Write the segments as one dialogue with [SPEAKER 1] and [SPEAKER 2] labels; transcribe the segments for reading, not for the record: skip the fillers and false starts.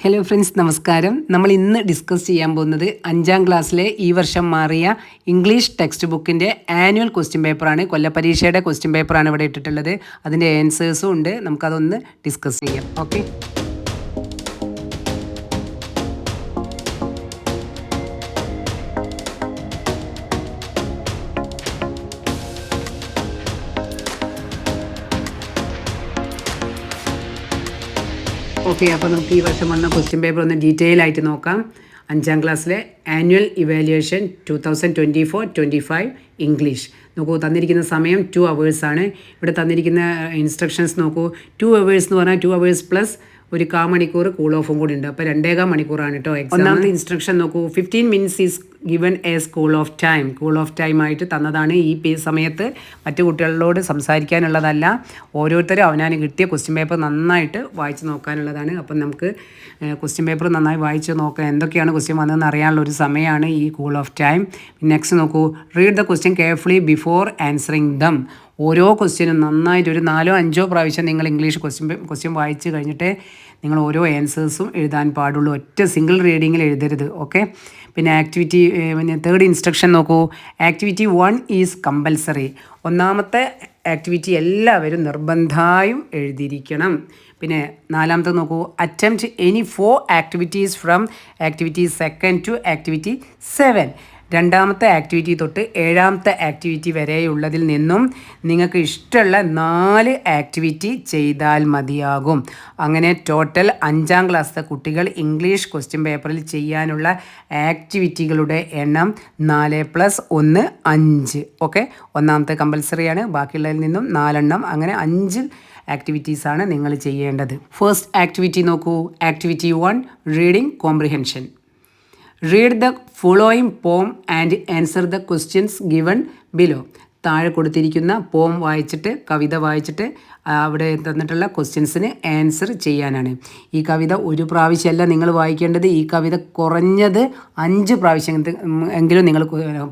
[SPEAKER 1] Hello friends, നമസ്കാരം. നമ്മൾ ഇന്ന് ഡിസ്കസ് ചെയ്യാൻ പോകുന്നത് 5ാം ക്ലാസ്സിലെ ഈ വർഷം മാറിയ ഇംഗ്ലീഷ് ടെക്സ്റ്റ് ബുക്കിൻ്റെ ആനുവൽ ക്വസ്റ്റ്യൻ പേപ്പറാണ്. കൊല്ലപ്പരീക്ഷയുടെ ക്വസ്റ്റ്യൻ പേപ്പറാണ് ഇവിടെ ഇട്ടിട്ടുള്ളത്. അതിൻ്റെ ആൻസേഴ്സും ഉണ്ട്. നമുക്കതൊന്ന് ഡിസ്കസ് ചെയ്യാം. ഓക്കെ, അപ്പോൾ നമുക്ക് ഈ വർഷം വന്ന ക്വസ്റ്റ്യൻ പേപ്പർ ഒന്ന് ഡീറ്റെയിൽ ആയിട്ട് നോക്കാം. 5ാം ക്ലാസ്സിലെ ആനുവൽ ഇവാലുവേഷൻ 2024-25 ഇംഗ്ലീഷ് നോക്കൂ. തന്നിരിക്കുന്ന സമയം 2 hours ആണ്. ഇവിടെ തന്നിരിക്കുന്ന ഇൻസ്ട്രക്ഷൻസ് നോക്കൂ. 2 hours എന്ന് പറഞ്ഞാൽ 2 hours പ്ലസ് ഒരു 1/4 മണിക്കൂർ കൂൾ ഓഫും കൂടി ഉണ്ട്. അപ്പോൾ 2.25 മണിക്കൂറാണ് കേട്ടോ. ഒന്നാമത്തെ ഇൻസ്ട്രക്ഷൻ നോക്കൂ. 15 minutes is given as cool off time. Cool off time ആയിട്ട് തന്നതാണ്. ഈ സമയത്ത് മറ്റു കുട്ടികളോട് സംസാരിക്കാനുള്ളതല്ല. ഓരോരുത്തരും അവനാന് കിട്ടിയ ക്വസ്റ്റ്യൻ പേപ്പർ നന്നായിട്ട് വായിച്ച് നോക്കാനുള്ളതാണ്. അപ്പം നമുക്ക് ക്വസ്റ്റ്യൻ പേപ്പർ നന്നായി വായിച്ച് നോക്കാം. എന്തൊക്കെയാണ് ക്വസ്റ്റ്യൻ വന്നതെന്ന് അറിയാനുള്ള ഒരു സമയമാണ് ഈ കൂൾ ഓഫ് ടൈം. നെക്സ്റ്റ് നോക്കൂ. Read the question carefully before answering dum. ഓരോ ക്വസ്റ്റ്യനും നന്നായിട്ട് ഒരു 4-5 പ്രാവശ്യം നിങ്ങൾ ഇംഗ്ലീഷ് ക്വസ്റ്റ്യൻ വായിച്ച് കഴിഞ്ഞിട്ടേ നിങ്ങൾ ഓരോ ആൻസേഴ്സും എഴുതാൻ പാടുള്ളൂ. ഒറ്റ സിംഗിൾ റീഡിങ്ങിൽ എഴുതരുത്. ഓക്കെ. പിന്നെ തേർഡ് ഇൻസ്ട്രക്ഷൻ നോക്കൂ. Activity 1 is compulsory. ഒന്നാമത്തെ ആക്ടിവിറ്റി എല്ലാവരും നിർബന്ധമായും എഴുതിയിരിക്കണം. പിന്നെ 4ാമത്തെ നോക്കൂ. Attempt any 4 activities from activity 2 to activity 7. 2ാമത്തെ ആക്ടിവിറ്റി തൊട്ട് 7ാമത്തെ ആക്ടിവിറ്റി വരെയുള്ളതിൽ നിന്നും നിങ്ങൾക്ക് ഇഷ്ടമുള്ള 4 ആക്ടിവിറ്റി ചെയ്താൽ മതിയാകും. അങ്ങനെ ടോട്ടൽ 5ാം ക്ലാസ്സിലെ കുട്ടികൾ ഇംഗ്ലീഷ് ക്വസ്റ്റ്യൻ പേപ്പറിൽ ചെയ്യാനുള്ള ആക്ടിവിറ്റികളുടെ എണ്ണം 4 + 1 5. ഓക്കെ. ഒന്നാമത്തെ കമ്പൽസറിയാണ്. ബാക്കിയുള്ളതിൽ നിന്നും 4 എണ്ണം. അങ്ങനെ 5 ആക്ടിവിറ്റീസാണ് നിങ്ങൾ ചെയ്യേണ്ടത്. ഫസ്റ്റ് ആക്ടിവിറ്റി നോക്കൂ. Activity 1 reading comprehension. Read the following poem and answer the questions given below. താഴെ കൊടുത്തിരിക്കുന്ന പോം വായിച്ചിട്ട്, കവിത വായിച്ചിട്ട് അവിടെ തന്നിട്ടുള്ള ക്വസ്റ്റ്യൻസിന് ആൻസർ ചെയ്യാനാണ്. ഈ കവിത ഒരു പ്രാവശ്യമല്ല നിങ്ങൾ വായിക്കേണ്ടത്. ഈ കവിത കുറഞ്ഞത് 5 പ്രാവശ്യം എങ്കിലും നിങ്ങൾ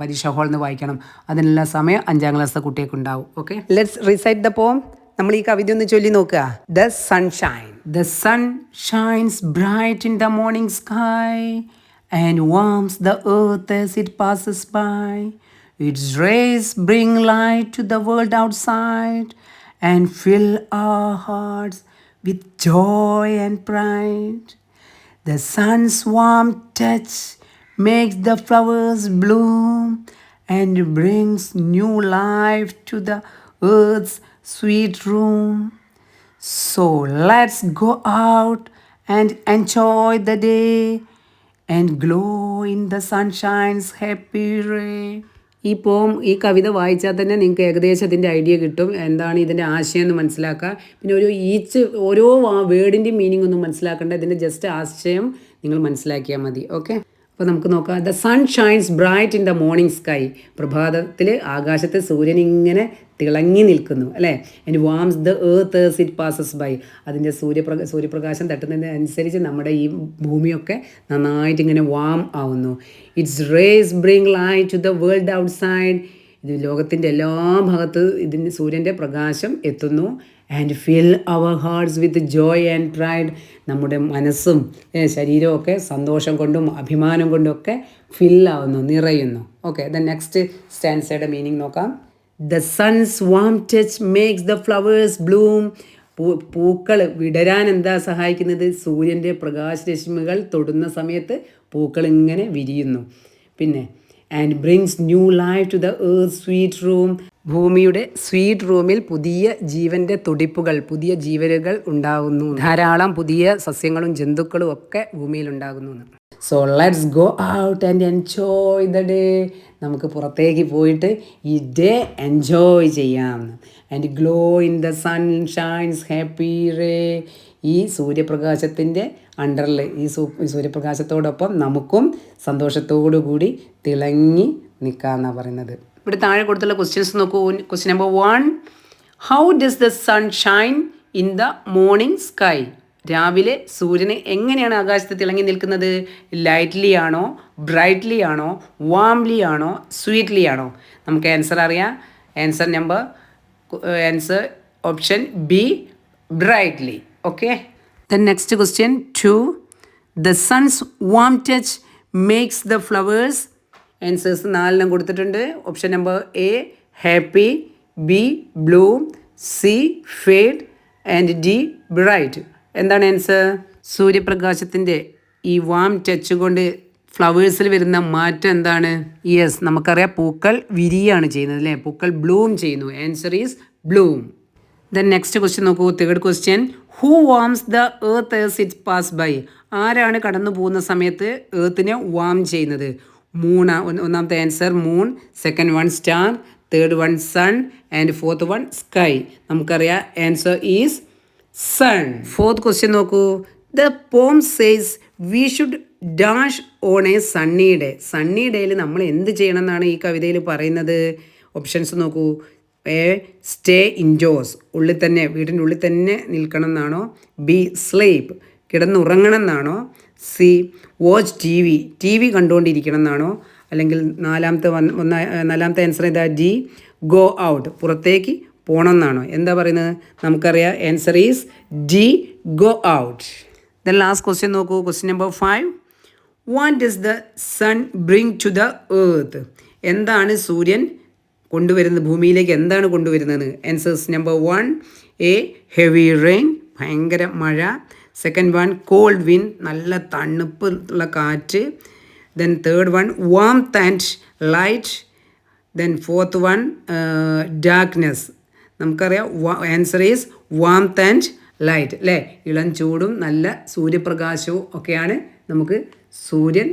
[SPEAKER 1] പരീക്ഷാ ഹാളിൽ നിന്ന് വായിക്കണം. അതിനുള്ള സമയം 5ാം ക്ലാസ്സിലെ കുട്ടികൾക്കുണ്ടാവും. Okay, let's recite the poem. നമ്മൾ ഈ കവിത ഒന്ന് ചൊല്ലി നോക്കുക. The sunshine. The sun shines bright in the morning sky and warms the earth as it passes by. Its rays bring light to the world outside and fill our hearts with joy and pride. The sun's warm touch makes the flowers bloom and brings new life to the earth's sweet room. So let's go out and enjoy the day and glow in the sunshine's happy ray. ഈ കവിത വായിച്ചാൽ തന്നെ നിങ്ങൾക്ക് ഏകദേശം ഇതിൻ്റെ idea കിട്ടും. എന്താണ് ഇതിൻ്റെ ആശയം എന്ന് മനസ്സിലാക്കുക. പിന്നെ ഓരോ വേർഡിൻ്റെയും മീനിങ് ഒന്നും മനസ്സിലാക്കേണ്ട. ഇതിൻ്റെ ജസ്റ്റ് ആശയം നിങ്ങൾ മനസ്സിലാക്കിയാൽ മതി. ഓക്കെ, അപ്പോൾ നമുക്ക് നോക്കാം. The sun shines bright in the morning sky. പ്രഭാതത്തിൽ ആകാശത്ത് സൂര്യൻ ഇങ്ങനെ തിളങ്ങി നിൽക്കുന്നു, അല്ലേ? And warms the earth as it passes by. അതിൻ്റെ സൂര്യപ്രകാശം തട്ടുന്നതിനനുസരിച്ച് നമ്മുടെ ഈ ഭൂമിയൊക്കെ നന്നായിട്ട് ഇങ്ങനെ വാം ആവുന്നു. Its rays bring light to the world outside. ഇത് ലോകത്തിൻ്റെ എല്ലാ ഭാഗത്തും സൂര്യൻ്റെ പ്രകാശം എത്തുന്നു. And fill our hearts with joy and pride. നമ്മുടെ മനസ്സും ശരീരവും ഒക്കെ സന്തോഷം കൊണ്ടും അഭിമാനം കൊണ്ടും ഒക്കെ ഫില്ലാവുന്നു, നിറയുന്നു. ഓക്കെ, ദ നെക്സ്റ്റ് സ്റ്റാൻസയുടെ മീനിങ് നോക്കാം. The sons warm touch makes the flowers Bloom. പൂക്കൾ വിടരാൻ എന്താ സഹായിക്കുന്നത്? സൂര്യൻ്റെ പ്രകാശരശ്മികൾ തൊടുന്ന സമയത്ത് പൂക്കൾ ഇങ്ങനെ വിരിയുന്നു. പിന്നെ and brings new life to the earth sweet room. ഭൂമിയുടെ സ്വീറ്റ് റൂമിൽ പുതിയ ജീവൻ്റെ തുടിപ്പുകൾ, പുതിയ ജീവനുകൾ ഉണ്ടാകുന്നു. ധാരാളം പുതിയ സസ്യങ്ങളും ജന്തുക്കളും ഒക്കെ ഭൂമിയിൽ ഉണ്ടാകുന്നു. So let's go out and enjoy the day. നമുക്ക് പുറത്തേക്ക് പോയിട്ട് ഈ ഡേ എൻജോയ് ചെയ്യാം. And glow in the sun shines happy ray. ഈ സൂര്യപ്രകാശത്തിൻ്റെ അണ്ടറിൽ, ഈ സൂര്യപ്രകാശത്തോടൊപ്പം നമുക്കും സന്തോഷത്തോടു കൂടി തിളങ്ങി നിൽക്കാമെന്നാണ് പറയുന്നത്. ഇവിടെ താഴെ കൊടുത്തുള്ള ക്വസ്റ്റ്യൻസ് നോക്കൂ. Question number 1, how does the sun shine in the morning sky. രാവിലെ സൂര്യന് എങ്ങനെയാണ് ആകാശത്ത് തിളങ്ങി നിൽക്കുന്നത്? ലൈറ്റ്ലി ആണോ, ബ്രൈറ്റ്ലി ആണോ, വാംലി ആണോ, സ്വീറ്റ്ലി ആണോ? നമുക്ക് ആൻസർ അറിയാം. Answer option B, brightly. Okay, then next question 2, the sons warm touch makes the flowers. Answers 4 കൊടുത്തിട്ടുണ്ട്. Option number A happy, B Bloom, C fade and D bright. എന്താണ് answer? സൂര്യപ്രകാശത്തിൻ്റെ ഈ warm touch കൊണ്ട് ഫ്ലവേഴ്സിൽ വരുന്ന മാറ്റം എന്താണ്? Yes, നമുക്കറിയാം പൂക്കൾ വിരിയാണ് ചെയ്യുന്നത് അല്ലേ, പൂക്കൾ ബ്ലൂം ചെയ്യുന്നു. Answer is bloom. Then next question നോക്കൂ. Third question, who warms the earth as it pass by? ആരാണ് കടന്നു പോകുന്ന സമയത്ത് എർത്തിനെ വാം ചെയ്യുന്നത്? ഒന്നാമത്തെ answer moon, second one star, third one sun and fourth one sky. നമുക്കറിയാം answer is sun. Fourth question നോക്കൂ. The poem says we should dash on a sunny day. Sunny ഡേയിൽ നമ്മൾ എന്ത് ചെയ്യണം എന്നാണ് ഈ കവിതയിൽ പറയുന്നത്? ഓപ്ഷൻസ് നോക്കൂ. എ സ്റ്റേ ഇൻഡോഴ്സ്, ഉള്ളിൽ തന്നെ, വീടിൻ്റെ ഉള്ളിൽ തന്നെ നിൽക്കണം എന്നാണോ? ബി സ്ലീപ്പ്, കിടന്നുറങ്ങണം എന്നാണോ? സി വാച്ച് ടി വി കണ്ടുകൊണ്ടിരിക്കണം എന്നാണോ? അല്ലെങ്കിൽ നാലാമത്തെ ആൻസർ ഏതാ? ഡി ഗോ ഔട്ട്, പുറത്തേക്ക് പോകണം എന്നാണോ? എന്താ പറയുന്നത്? നമുക്കറിയാം answer is D go out. Then last question നോക്കൂ. Question number 5, what does the sun bring to the earth? എന്താണ് സൂര്യൻ കൊണ്ടുവരുന്നത് ഭൂമിയിലേക്ക്? എന്താണ് കൊണ്ടുവരുന്നത്? Answers number 1 a heavy rain, ഭയങ്കര മഴ. സെക്കൻഡ് വൺ കോൾഡ് വിൻ, നല്ല തണുപ്പുള്ള കാറ്റ്. Then third one warmth and light. Then fourth one darkness. നമുക്കറിയാം answer is warmth and light അല്ലേ. ഇളം ചൂടും നല്ല സൂര്യപ്രകാശവും ഒക്കെയാണ് നമുക്ക് സൂര്യൻ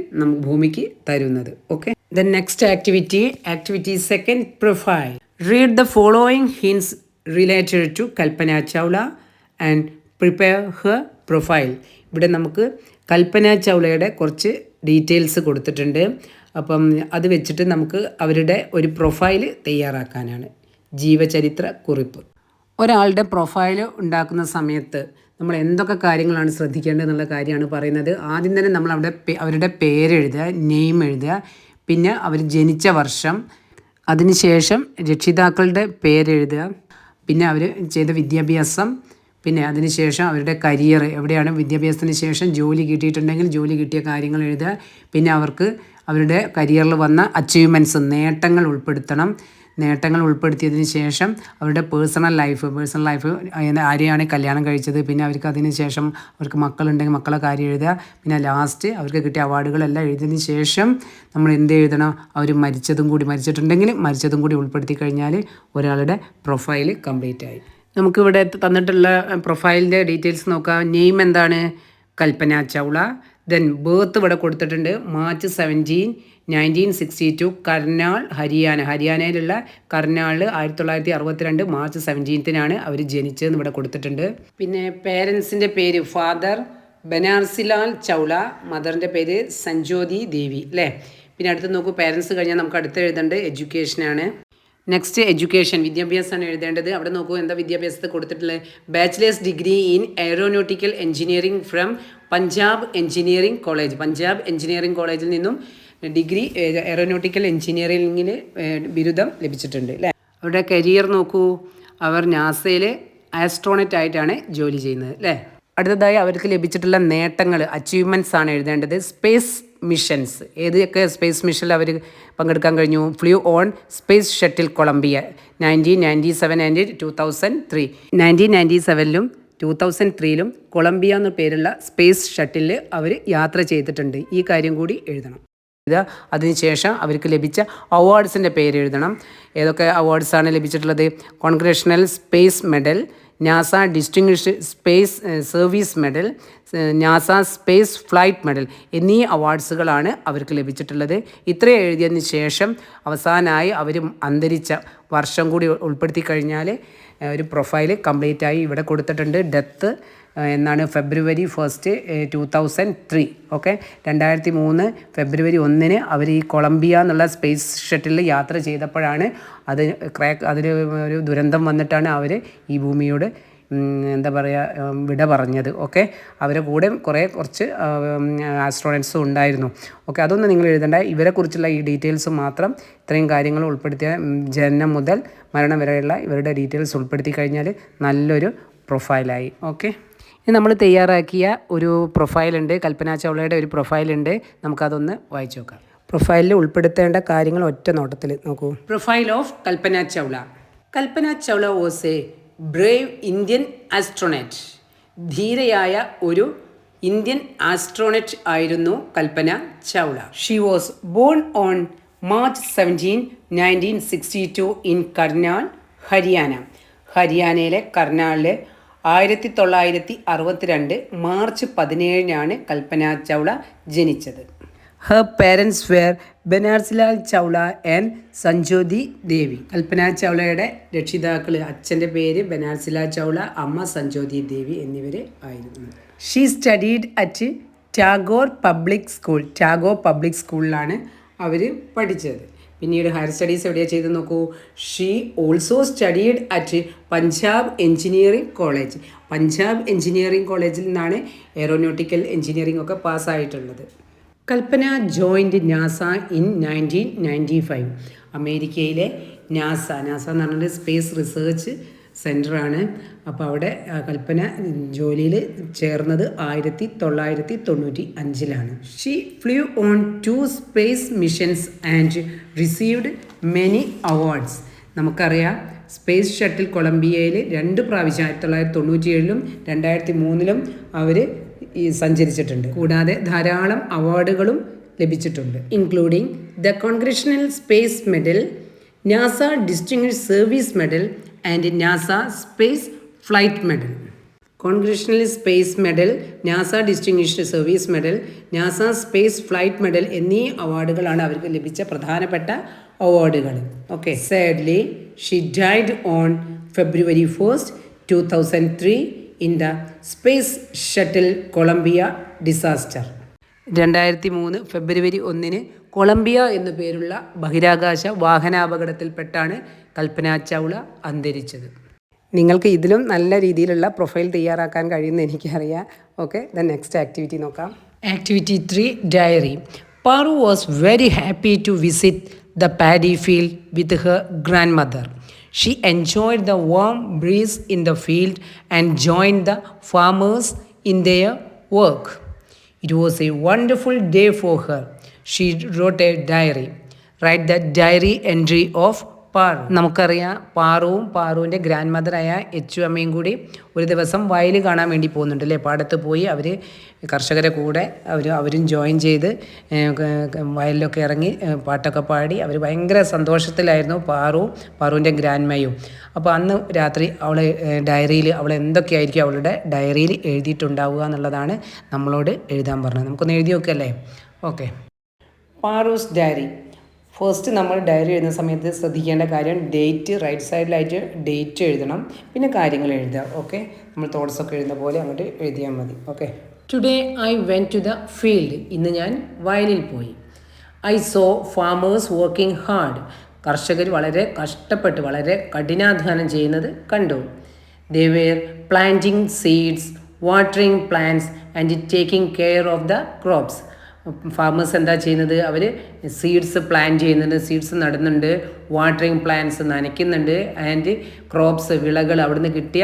[SPEAKER 1] ഭൂമിക്ക് തരുന്നത്. Okay, then next activity second profile. Read the following hints related to Kalpana Chawla and prepare her profile. ഇവിടെ നമുക്ക് കൽപ്പന ചൗളയുടെ കുറച്ച് ഡീറ്റെയിൽസ് കൊടുത്തിട്ടുണ്ട്. അപ്പം അത് വെച്ചിട്ട് നമുക്ക് അവരുടെ ഒരു പ്രൊഫൈൽ തയ്യാറാക്കാനാണ്. ജീവചരിത്ര കുറിപ്പ്. ഒരാളുടെ പ്രൊഫൈൽ ഉണ്ടാക്കുന്ന സമയത്ത് നമ്മൾ എന്തൊക്കെ കാര്യങ്ങളാണ് ശ്രദ്ധിക്കേണ്ടത് എന്നുള്ള കാര്യമാണ് പറയുന്നത്. ആദ്യം തന്നെ നമ്മൾ അവരുടെ പേരെഴുതുക, നെയിം എഴുതുക, പിന്നെ അവർ ജനിച്ച വർഷം, അതിനുശേഷം രക്ഷിതാക്കളുടെ പേരെഴുതുക, പിന്നെ അവർ ചെയ്ത വിദ്യാഭ്യാസം, പിന്നെ അതിനുശേഷം അവരുടെ കരിയർ എവിടെയാണ്, വിദ്യാഭ്യാസത്തിന് ശേഷം ജോലി കിട്ടിയിട്ടുണ്ടെങ്കിൽ ജോലി കിട്ടിയ കാര്യങ്ങൾ എഴുതുക, പിന്നെ അവർക്ക് അവരുടെ കരിയറിൽ വന്ന അച്ചീവ്മെൻറ്റ്സ്, നേട്ടങ്ങൾ ഉൾപ്പെടുത്തണം. നേട്ടങ്ങൾ ഉൾപ്പെടുത്തിയതിന് ശേഷം അവരുടെ പേഴ്സണൽ ലൈഫ് ആരെയാണ് കല്യാണം കഴിച്ചത്, പിന്നെ അവർക്ക് അതിന് ശേഷം അവർക്ക് മക്കളുണ്ടെങ്കിൽ മക്കളെ കാര്യം എഴുതുക, പിന്നെ ലാസ്റ്റ് അവർക്ക് കിട്ടിയ അവാർഡുകളെല്ലാം എഴുതിയതിന് ശേഷം നമ്മൾ എന്ത് എഴുതണം? അവർ മരിച്ചിട്ടുണ്ടെങ്കിൽ മരിച്ചതും കൂടി ഉൾപ്പെടുത്തി കഴിഞ്ഞാൽ ഒരാളുടെ പ്രൊഫൈൽ കംപ്ലീറ്റ് ആയി. നമുക്കിവിടെ തന്നിട്ടുള്ള പ്രൊഫൈലിൻ്റെ ഡീറ്റെയിൽസ് നോക്കാം. നെയിം എന്താണ്? കൽപ്പന ചൗള. ദെൻ ബേർത്ത് ഇവിടെ കൊടുത്തിട്ടുണ്ട് മാർച്ച് 17, 1962, കർണാൾ, ഹരിയാനയിലുള്ള കർണാളിൽ 1962 മാർച്ച് 17 അവർ ജനിച്ചതെന്ന് ഇവിടെ കൊടുത്തിട്ടുണ്ട്. പിന്നെ പേരൻസിൻ്റെ പേര് ഫാദർ ബനാർസിലാൽ ചൗള, മദറിൻ്റെ പേര് സഞ്ജോതി ദേവി അല്ലേ. പിന്നെ അടുത്ത് നോക്കൂ, പേരൻസ് കഴിഞ്ഞാൽ നമുക്ക് അടുത്ത് എഴുതേണ്ടത് എഡ്യൂക്കേഷനാണ്. നെക്സ്റ്റ് എഡ്യൂക്കേഷൻ, വിദ്യാഭ്യാസമാണ് എഴുതേണ്ടത്. അവിടെ നോക്കൂ എന്താ വിദ്യാഭ്യാസത്തെ കൊടുത്തിട്ടുള്ളത്? Bachelors degree in aeronautical engineering from Punjab engineering കോളേജിൽ നിന്നും ഡിഗ്രി എയറോനോട്ടിക്കൽ എഞ്ചിനീയറിംഗിൽ ബിരുദം ലഭിച്ചിട്ടുണ്ട് അല്ലേ. അവരുടെ കരിയർ നോക്കൂ, അവർ നാസയിൽ ആസ്ട്രോണറ്റ് ആയിട്ടാണ് ജോലി ചെയ്യുന്നത് അല്ലേ. അടുത്തതായി അവർക്ക് ലഭിച്ചിട്ടുള്ള നേട്ടങ്ങൾ, അച്ചീവ്മെൻറ്റ്സ് ആണ് എഴുതേണ്ടത്. സ്പേസ് മിഷൻസ്, ഏതൊക്കെ സ്പേസ് മിഷനിൽ അവർ പങ്കെടുക്കാൻ കഴിഞ്ഞു? Flew on space shuttle Columbia 1997 and 2003. 1997ലും 2003ലും കൊളംബിയ എന്ന പേരുള്ള സ്പേസ് ഷട്ടിലിൽ അവർ യാത്ര ചെയ്തിട്ടുണ്ട്. ഈ കാര്യം കൂടി എഴുതണം. അതിനുശേഷം അവർക്ക് ലഭിച്ച അവാർഡ്സിൻ്റെ പേര് എഴുതണം. ഏതൊക്കെ അവാർഡ്സാണ് ലഭിച്ചിട്ടുള്ളത്? Congressional space medal, NASA distinguished space service medal, NASA space flight medal എന്നീ അവാർഡ്സുകളാണ് അവർക്ക് ലഭിച്ചിട്ടുള്ളത്. ഇത്രയും എഴുതിയതിന് ശേഷം അവസാനമായി അവർ അന്തരിച്ച വർഷം കൂടി ഉൾപ്പെടുത്തി കഴിഞ്ഞാൽ ഒരു പ്രൊഫൈൽ കംപ്ലീറ്റ് ആയി. ഇവിടെ കൊടുത്തിട്ടുണ്ട് ഡെത്ത് എന്നാണ് ഫെബ്രുവരി 1, 2003. ഓക്കെ, 2003 ഫെബ്രുവരി 1 അവർ ഈ കൊളംബിയ എന്നുള്ള സ്പേസ് ഷട്ടിലിൽ യാത്ര ചെയ്തപ്പോഴാണ് അതിൽ ഒരു ദുരന്തം വന്നിട്ടാണ് അവർ ഈ ഭൂമിയോട് വിട പറഞ്ഞത്. ഓക്കെ, അവരെ കൂടെ കുറച്ച് ആസ്ട്രോണറ്റ്സും ഉണ്ടായിരുന്നു. ഓക്കെ, അതൊന്നും നിങ്ങൾ എഴുതേണ്ട. ഇവരെക്കുറിച്ചുള്ള ഈ ഡീറ്റെയിൽസ് മാത്രം, ഇത്രയും കാര്യങ്ങൾ ഉൾപ്പെടുത്തിയ ജനനം മുതൽ മരണം വരെയുള്ള ഇവരുടെ ഡീറ്റെയിൽസ് ഉൾപ്പെടുത്തി കഴിഞ്ഞാൽ നല്ലൊരു പ്രൊഫൈലായി. ഓക്കെ, ഇനി നമ്മൾ തയ്യാറാക്കിയ ഒരു പ്രൊഫൈലുണ്ട്, കൽപ്പന ചൗളയുടെ ഒരു പ്രൊഫൈലുണ്ട്. നമുക്കതൊന്ന് വായിച്ചു നോക്കാം. പ്രൊഫൈലിൽ ഉൾപ്പെടുത്തേണ്ട കാര്യങ്ങൾ ഒറ്റ നോട്ടത്തിൽ നോക്കൂ. Profile of Kalpana Chawla. Kalpana Chawla was a brave Indian astronaut. ധീരയായ ഒരു ഇന്ത്യൻ ആസ്ട്രോണറ്റ് ആയിരുന്നു Kalpana Chawla. She was born on March 17, 1962 in Karnal, Haryana. ഹരിയാനയിലെ കർണാലിലെ 1962 മാർച്ച് 17 കൽപ്പന ചൗള ജനിച്ചത്. Her parents were Banarsilal Chawla and Sanjyoti Devi. Kalpana ചൗളയുടെ രക്ഷിതാക്കൾ, അച്ഛൻ്റെ പേര് ബനാർസിലാൽ ചൗള, അമ്മ സഞ്ജോതി ദേവി എന്നിവർ ആയിരുന്നു. She studied at Tagore public school. Tagore public സ്കൂളിലാണ് അവർ പഠിച്ചത്. പിന്നീട് ഹയർ സ്റ്റഡീസ് എവിടെയാണ് ചെയ്ത് നോക്കൂ. She also studied at Punjab engineering college. Punjab engineering കോളേജിൽ നിന്നാണ് എയറോനോട്ടിക്കൽ എഞ്ചിനീയറിംഗ് ഒക്കെ പാസ്സായിട്ടുള്ളത്. കൽപ്പന ജോയിൻഡ് നാസ ഇൻ 1995. അമേരിക്കയിലെ നാസ എന്ന് പറഞ്ഞാൽ സ്പേസ് റിസർച്ച് സെൻ്ററാണ്. അപ്പോൾ അവിടെ കൽപ്പന ജോലിയിൽ ചേർന്നത് 1995. She flew on 2 space missions and received many awards. നമുക്കറിയാം, സ്പേസ് ഷട്ടിൽ കൊളംബിയയിൽ 2 പ്രാവശ്യം 1997 2003 അവർ സഞ്ചരിച്ചിട്ടുണ്ട്. കൂടാതെ ധാരാളം അവാർഡുകളും ലഭിച്ചിട്ടുണ്ട്, including the congressional space medal, NASA distinguished service medal and NASA space flight medal. Congressional space medal, NASA distinguished service medal, NASA space flight medal എന്നീ അവാർഡുകളാണ് അവർക്ക് ലഭിച്ച പ്രധാനപ്പെട്ട അവാർഡുകൾ. Okay. Sadly she died on February 1, 2003 in the space shuttle Columbia disaster. 2003 ഫെബ്രുവരി 1 Columbia എന്നു പേരുള്ള ബഹിരാകാശ വാഹനാപകടത്തിൽപ്പെട്ടാണ് കൽപ്പന ചൗള അന്തരിച്ചത്. നിങ്ങൾക്ക് ഇതിലും നല്ല രീതിയിലുള്ള പ്രൊഫൈൽ തയ്യാറാക്കാൻ കഴിയുമെന്ന് എനിക്കറിയാം. ഓക്കെ, ദ നെക്സ്റ്റ് ആക്ടിവിറ്റി നോക്കാം. Activity 3, diary. Paru was very happy to visit the paddy field with her grandmother. She enjoyed the warm breeze in the field and joined the farmers in their work. It was a wonderful day for her. She wrote a diary. Write the diary entry of Paru. നമുക്കറിയാം, പാറുവിൻ്റെ grand മദറായ എച്ചു അമ്മയും കൂടി ഒരു ദിവസം വയൽ കാണാൻ വേണ്ടി പോകുന്നുണ്ട് അല്ലേ. പാടത്ത് പോയി അവർ കർഷകരെ കൂടെ അവരും ജോയിൻ ചെയ്ത് വയലിലൊക്കെ ഇറങ്ങി പാട്ടൊക്കെ പാടി അവർ ഭയങ്കര സന്തോഷത്തിലായിരുന്നു പാറുവിൻ്റെ ഗ്രാൻഡ്മയും. അപ്പോൾ അന്ന് രാത്രി അവൾ ഡയറിയിൽ അവൾ എന്തൊക്കെയായിരിക്കും അവളുടെ ഡയറിയിൽ എഴുതിയിട്ടുണ്ടാവുക എന്നുള്ളതാണ് നമ്മളോട് എഴുതാൻ പറഞ്ഞത്. നമുക്കൊന്ന് എഴുതി നോക്കല്ലേ. ഓക്കെ. പാറൂസ് ഡയറി. ഫസ്റ്റ് നമ്മൾ ഡയറി എഴുതുന്ന സമയത്ത് ശ്രദ്ധിക്കേണ്ട കാര്യം ഡേറ്റ്, റൈറ്റ് സൈഡിലായിട്ട് ഡേറ്റ് എഴുതണം, പിന്നെ കാര്യങ്ങൾ എഴുതുക. ഓക്കെ, നമ്മൾ തോട്ട്സൊക്കെ എഴുതുന്ന പോലെ അങ്ങോട്ട് എഴുതിയാൽ മതി. Okay. Today I went to the field. ഇന്ന് ഞാൻ വയലിൽ പോയി. I saw farmers working hard. കർഷകർ വളരെ കഷ്ടപ്പെട്ട് വളരെ കഠിനാധ്വാനം ചെയ്യുന്നത് കണ്ടു. They were planting seeds, watering plants and taking care of the crops. Farmers എന്താ ചെയ്യുന്നത്? അവർ സീഡ്സ് പ്ലാൻ ചെയ്യുന്നുണ്ട്, സീഡ്സ് നടുന്നുണ്ട്, വാട്ടറിങ് പ്ലാന്റ്സ് നനയ്ക്കുന്നുണ്ട്, ആൻഡ് ക്രോപ്സ് വിളകൾ അവിടുന്ന് കിട്ടിയ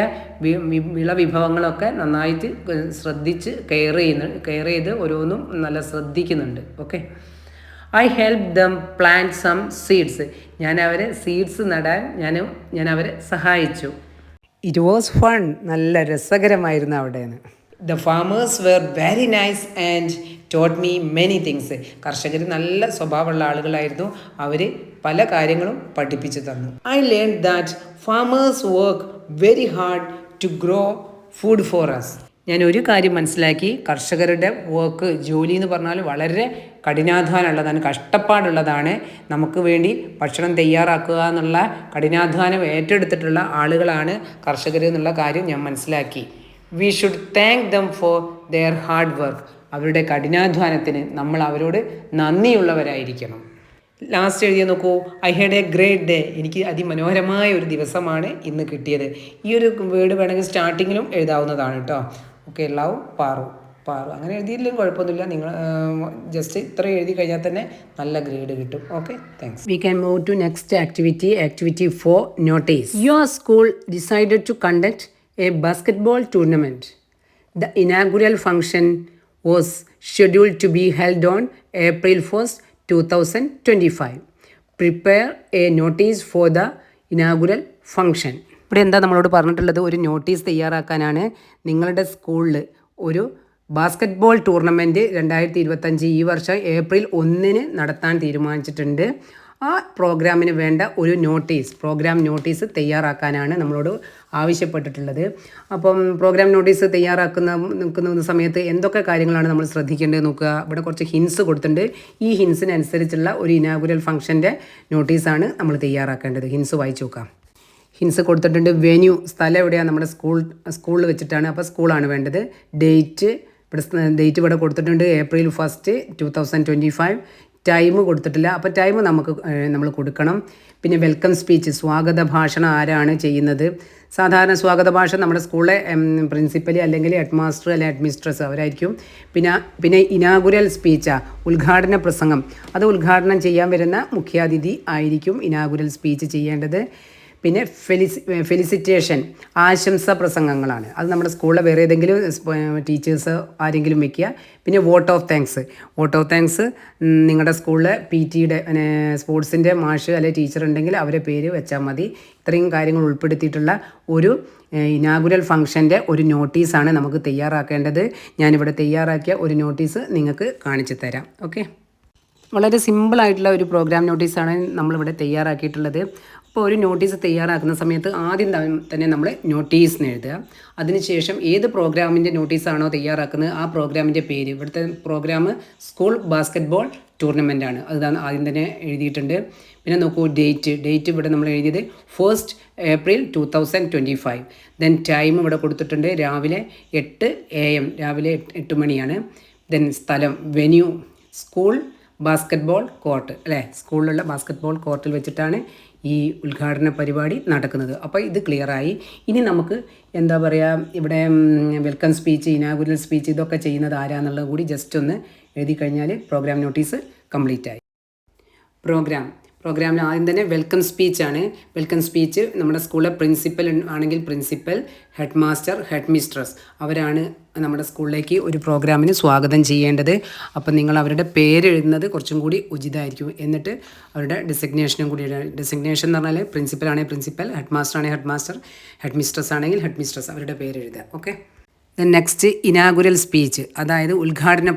[SPEAKER 1] വിളവിഭവങ്ങളൊക്കെ നന്നായിട്ട് ശ്രദ്ധിച്ച് കെയർ ചെയ്ത് ഓരോന്നും നല്ല ശ്രദ്ധിക്കുന്നുണ്ട്. Okay. I help them plant some seeds. ഞാൻ അവരെ സീഡ്സ് നടാൻ ഞാൻ അവരെ സഹായിച്ചു. It was fun. നല്ല രസകരമായിരുന്നു അവിടെയാണ്. The farmers were very nice and taught me many things. കർഷകർ നല്ല സ്വഭാവമുള്ള ആളുകളായിരുന്നു. അവർ പല കാര്യങ്ങളും പഠിപ്പിച്ചു തന്നു. I learn that farmers work very hard to grow food for us. ഞാൻ ഒരു കാര്യം മനസ്സിലാക്കി, കർഷകരുടെ വർക്ക്, ജോലി എന്ന് പറഞ്ഞാൽ വളരെ കഠിനാധ്വാനമുള്ളതാണ്, കഷ്ടപ്പാടുള്ളതാണ്. നമുക്ക് വേണ്ടി ഭക്ഷണം തയ്യാറാക്കുക എന്നുള്ള കഠിനാധ്വാനം ഏറ്റെടുത്തിട്ടുള്ള ആളുകളാണ് കർഷകർ എന്നുള്ള കാര്യം ഞാൻ മനസ്സിലാക്കി. We should thank them for their hard work. അവരുടെ കഠിനാധ്വാനത്തിന് നമ്മൾ അവരോട് നന്ദിയുള്ളവരായിരിക്കണം. ലാസ്റ്റ് എഴുതിയ നോക്കൂ. I had A great day. എനിക്ക് അതിമനോഹരമായ ഒരു ദിവസമാണ് ഇന്ന് കിട്ടിയത്. ഈ ഒരു വേർഡ് വേണമെങ്കിൽ സ്റ്റാർട്ടിങ്ങിലും എഴുതാവുന്നതാണ് കേട്ടോ. ഓക്കെ. ലവ് പാറു അങ്ങനെ എഴുതിയില്ലെങ്കിലും കുഴപ്പമൊന്നുമില്ല. നിങ്ങൾ ജസ്റ്റ് ഇത്ര എഴുതി കഴിഞ്ഞാൽ തന്നെ നല്ല ഗ്രേഡ് കിട്ടും. Okay, thanks. We can move to next activity. Activity 4, notice. Your school decided to conduct a basketball tournament. The inaugural function was scheduled to be held on April 1st, 2025. Prepare a notice for the inaugural function. ഇവിടെ എന്താ നമ്മളോട് പറഞ്ഞിട്ടുള്ളത്, ഒരു notice തയ്യാറാക്കാനാണ്. നിങ്ങളുടെ സ്കൂളിൽ ഒരു basketball tournament 2025 ഈ വർഷം ഏപ്രിൽ 1 നടത്താൻ തീരുമാനിച്ചിട്ടുണ്ട്. ആ പ്രോഗ്രാമിന് വേണ്ട ഒരു പ്രോഗ്രാം നോട്ടീസ് തയ്യാറാക്കാനാണ് നമ്മളോട് ആവശ്യപ്പെട്ടിട്ടുള്ളത്. അപ്പം പ്രോഗ്രാം നോട്ടീസ് നിൽക്കുന്ന സമയത്ത് എന്തൊക്കെ കാര്യങ്ങളാണ് നമ്മൾ ശ്രദ്ധിക്കേണ്ടത് നോക്കുക. ഇവിടെ കുറച്ച് ഹിൻസ് കൊടുത്തിട്ടുണ്ട്. ഈ ഹിൻസിനനുസരിച്ചുള്ള ഒരു ഇനാഗുറൽ ഫംഗ്ഷൻ്റെ നോട്ടീസാണ് നമ്മൾ തയ്യാറാക്കേണ്ടത്. ഹിൻസ് വായിച്ചു നോക്കാം. ഹിൻസ് കൊടുത്തിട്ടുണ്ട്. വെന്യൂ, സ്ഥലം എവിടെയാണ്? നമ്മുടെ സ്കൂളിൽ വെച്ചിട്ടാണ്. അപ്പോൾ സ്കൂളാണ് വേണ്ടത്. ഡേറ്റ് ഇവിടെ കൊടുത്തിട്ടുണ്ട്, April 1st, 2025. ടൈം കൊടുത്തിട്ടില്ല, അപ്പോൾ ടൈം നമ്മൾ കൊടുക്കണം. പിന്നെ വെൽക്കം സ്പീച്ച്, സ്വാഗത ഭാഷണം ആരാണ് ചെയ്യുന്നത്? സാധാരണ സ്വാഗത ഭാഷ നമ്മുടെ സ്കൂളിലെ പ്രിൻസിപ്പൽ അല്ലെങ്കിൽ ഹെഡ് മാസ്റ്റർ അല്ലെങ്കിൽ ഹെഡ് മിസ്ട്രസ് അവരായിരിക്കും. പിന്നെ ഇനാഗുറൽ സ്പീച്ചാണ്, ഉദ്ഘാടന പ്രസംഗം. അത് ഉദ്ഘാടനം ചെയ്യാൻ വരുന്ന മുഖ്യാതിഥി ആയിരിക്കും ഇനാഗുറൽ സ്പീച്ച് ചെയ്യേണ്ടത്. പിന്നെ ഫെലിസിറ്റേഷൻ, ആശംസ പ്രസംഗങ്ങളാണ്. അത് നമ്മുടെ സ്കൂളിലെ വേറെ ഏതെങ്കിലും ടീച്ചേഴ്സ് ആരെങ്കിലും വയ്ക്കുക. പിന്നെ വോട്ട് ഓഫ് താങ്ക്സ് നിങ്ങളുടെ സ്കൂളിൽ PT സ്പോർട്സിൻ്റെ മാഷ് അല്ലെങ്കിൽ ടീച്ചർ ഉണ്ടെങ്കിൽ അവരെ പേര് വെച്ചാൽ മതി. ഇത്രയും കാര്യങ്ങൾ ഉൾപ്പെടുത്തിയിട്ടുള്ള ഒരു ഇനാഗുറൽ ഫംഗ്ഷൻ്റെ ഒരു നോട്ടീസാണ് നമുക്ക് തയ്യാറാക്കേണ്ടത്. ഞാനിവിടെ തയ്യാറാക്കിയ ഒരു നോട്ടീസ് നിങ്ങൾക്ക് കാണിച്ചു തരാം. ഓക്കെ, വളരെ സിമ്പിളായിട്ടുള്ള ഒരു പ്രോഗ്രാം നോട്ടീസാണ് നമ്മളിവിടെ തയ്യാറാക്കിയിട്ടുള്ളത്. അപ്പോൾ ഒരു നോട്ടീസ് തയ്യാറാക്കുന്ന സമയത്ത് ആദ്യം തന്നെ നമ്മൾ നോട്ടീസിന് എഴുതുക. അതിനുശേഷം ഏത് പ്രോഗ്രാമിൻ്റെ നോട്ടീസാണോ തയ്യാറാക്കുന്നത് ആ പ്രോഗ്രാമിൻ്റെ പേര്. ഇവിടുത്തെ പ്രോഗ്രാം സ്കൂൾ ബാസ്ക്കറ്റ്ബോൾ ടൂർണമെൻ്റ് ആണ്. അത് ആദ്യം തന്നെ എഴുതിയിട്ടുണ്ട്. പിന്നെ നോക്കൂ, ഡേറ്റ് ഇവിടെ നമ്മൾ എഴുതിയത് 1st April 2025. ദെൻ ടൈം ഇവിടെ കൊടുത്തിട്ടുണ്ട്, രാവിലെ 8 AM, രാവിലെ 8 മണിയാണ്. ദെൻ സ്ഥലം, വെന്യൂ, സ്കൂൾ ബാസ്ക്കറ്റ്ബോൾ കോർട്ട് അല്ലേ, സ്കൂളിലുള്ള ബാസ്ക്കറ്റ്ബോൾ കോർട്ടിൽ വെച്ചിട്ടാണ് ഈ ഉദ്ഘാടന പരിപാടി നടക്കുന്നത്. അപ്പോൾ ഇത് ക്ലിയറായി. ഇനി നമുക്ക് എന്താ പറയുക, ഇവിടെ വെൽക്കം സ്പീച്ച്, ഇനാഗുറൽ സ്പീച്ച് ഇതൊക്കെ ചെയ്യുന്നത് ആരാന്നുള്ളത് കൂടി ജസ്റ്റ് ഒന്ന് എഴുതി കഴിഞ്ഞാൽ പ്രോഗ്രാം നോട്ടീസ് കംപ്ലീറ്റ് ആയി. പ്രോഗ്രാമിൽ ആദ്യം തന്നെ വെൽക്കം സ്പീച്ചാണ്. വെൽക്കം സ്പീച്ച് നമ്മുടെ സ്കൂളിലെ പ്രിൻസിപ്പൽ ആണെങ്കിൽ principal, head master, head mistress അവരാണ് നമ്മുടെ സ്കൂളിലേക്ക് ഒരു പ്രോഗ്രാമിന് സ്വാഗതം ചെയ്യേണ്ടത്. അപ്പം നിങ്ങൾ അവരുടെ പേര് എഴുതുന്നത് കുറച്ചും കൂടി ഉചിതമായിരിക്കും. എന്നിട്ട് അവരുടെ ഡെസിഗ്നേഷനും കൂടി ഡെസിഗ്നേഷൻ എന്ന് പറഞ്ഞാൽ പ്രിൻസിപ്പൽ ആണെങ്കിൽ പ്രിൻസിപ്പൽ, ഹെഡ് മാസ്റ്റർ ആണെങ്കിൽ ഹെഡ് മാസ്റ്റർ, ഹെഡ് മിസ്ട്രസ് ആണെങ്കിൽ ഹെഡ് മിസ്ട്രസ് അവരുടെ പേര് എഴുതുക. ഓക്കെ, നെക്സ്റ്റ് ഇനാഗുറൽ സ്പീച്ച്, അതായത് ഉദ്ഘാടന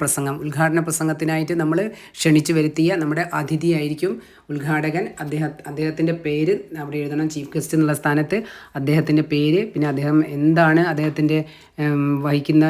[SPEAKER 1] പ്രസംഗത്തിനായിട്ട് നമ്മൾ ക്ഷണിച്ചു വരുത്തിയ നമ്മുടെ അതിഥിയായിരിക്കും ഉദ്ഘാടകൻ. അദ്ദേഹത്തിൻ്റെ പേര് അവിടെ എഴുതണം. ചീഫ് ഗസ്റ്റ് എന്നുള്ള സ്ഥാനത്ത് അദ്ദേഹത്തിൻ്റെ പേര്, പിന്നെ അദ്ദേഹം എന്താണ് അദ്ദേഹത്തിൻ്റെ വഹിക്കുന്ന